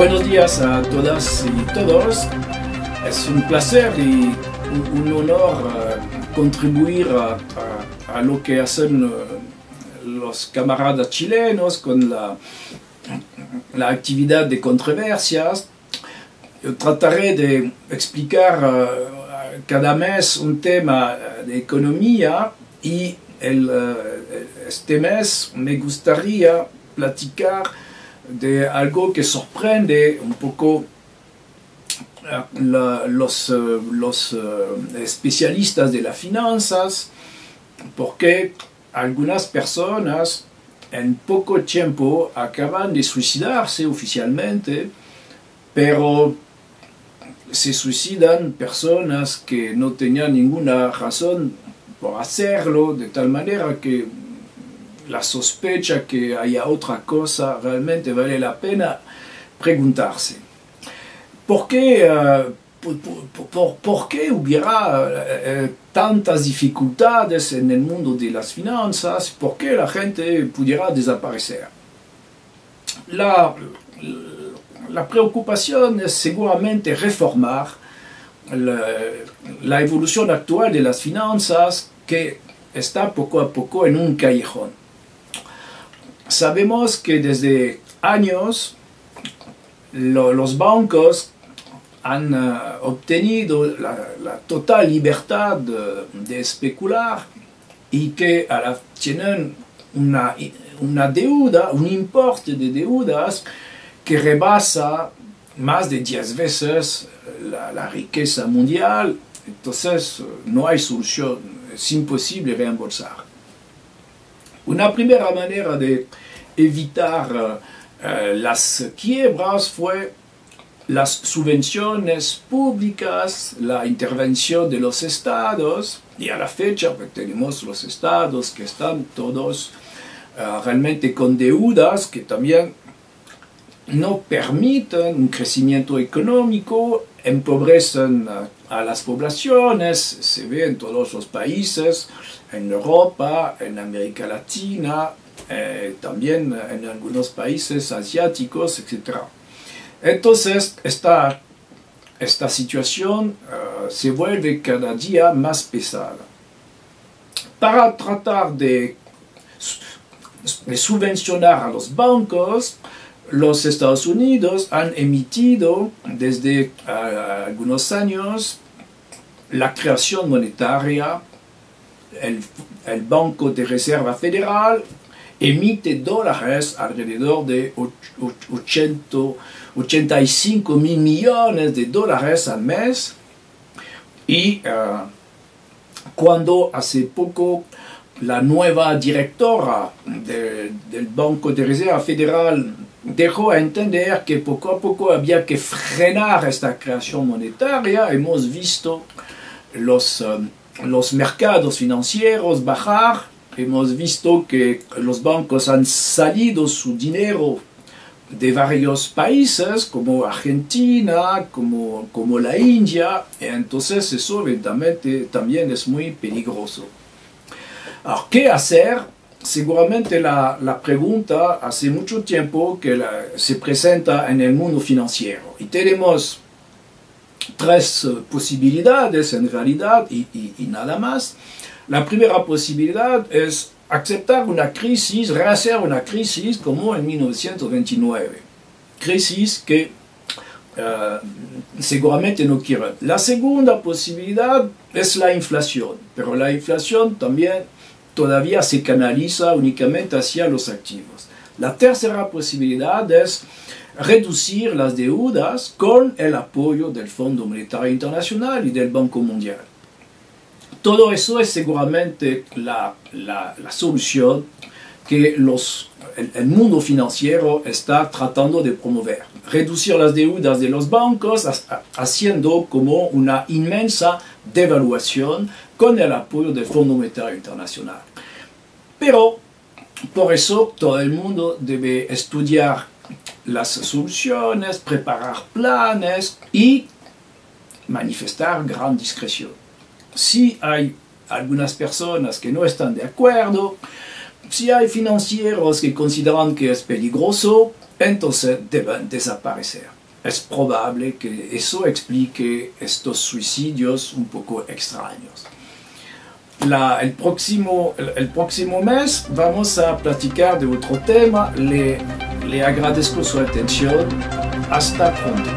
Buenos días a todas y todos. Es un placer y un honor contribuir a lo que hacen los camaradas chilenos con la actividad de controversias. Yo trataré de explicar cada mes un tema de economía y este mes me gustaría platicar de algo que sorprende un poco los especialistas de las finanzas, porque algunas personas en poco tiempo acaban de suicidarse oficialmente, pero se suicidan personas que no tenían ninguna razón por hacerlo, de tal manera que la sospecha que haya otra cosa realmente vale la pena preguntarse. ¿Por qué hubiera tantas dificultades en el mundo de las finanzas? ¿Por qué la gente pudiera desaparecer? La preocupación es seguramente reformar la evolución actual de las finanzas, que está poco a poco en un callejón. Sabemos que desde años los bancos han obtenido la total libertad de especular y que tienen una deuda, un importe de deudas que rebasa más de 10 veces la riqueza mundial. Entonces no hay solución, es imposible reembolsar. Una primera manera de evitar las quiebras fue las subvenciones públicas, la intervención de los estados, y a la fecha pues, tenemos los estados que están todos realmente con deudas que también no permiten un crecimiento económico, empobrecen a las poblaciones. Se ve en todos los países, en Europa, en América Latina, también en algunos países asiáticos, etc. Entonces, esta situación se vuelve cada día más pesada. Para tratar de subvencionar a los bancos, los Estados Unidos han emitido desde algunos años la creación monetaria. El Banco de Reserva Federal emite dólares alrededor de 85 mil millones de dólares al mes, y cuando hace poco la nueva directora del Banco de Reserva Federal dejó a entender que poco a poco había que frenar esta creación monetaria, hemos visto los mercados financieros bajar, hemos visto que los bancos han salido su dinero de varios países como Argentina, como la India, y entonces eso evidentemente también es muy peligroso. Ahora, ¿qué hacer? Seguramente la pregunta hace mucho tiempo que se presenta en el mundo financiero, y tenemos tres posibilidades en realidad y nada más. La primera posibilidad es aceptar una crisis, rehacer una crisis como en 1929, crisis que seguramente no quieren. La segunda posibilidad es la inflación, pero la inflación también todavía se canaliza únicamente hacia los activos. La tercera posibilidad es reducir las deudas con el apoyo del Fondo Monetario Internacional y del Banco Mundial. Todo eso es seguramente la solución que el mundo financiero está tratando de promover. Reducir las deudas de los bancos haciendo como una inmensa devaluación con el apoyo del Fondo Monetario Internacional. Pero por eso todo el mundo debe estudiar las soluciones, preparar planes y manifestar gran discreción. Si hay algunas personas que no están de acuerdo, si hay financieros que consideran que es peligroso, entonces deben desaparecer. Es probable que eso explique estos suicidios un poco extraños. El próximo mes vamos a platicar de otro tema. Le agradezco su atención. Hasta pronto.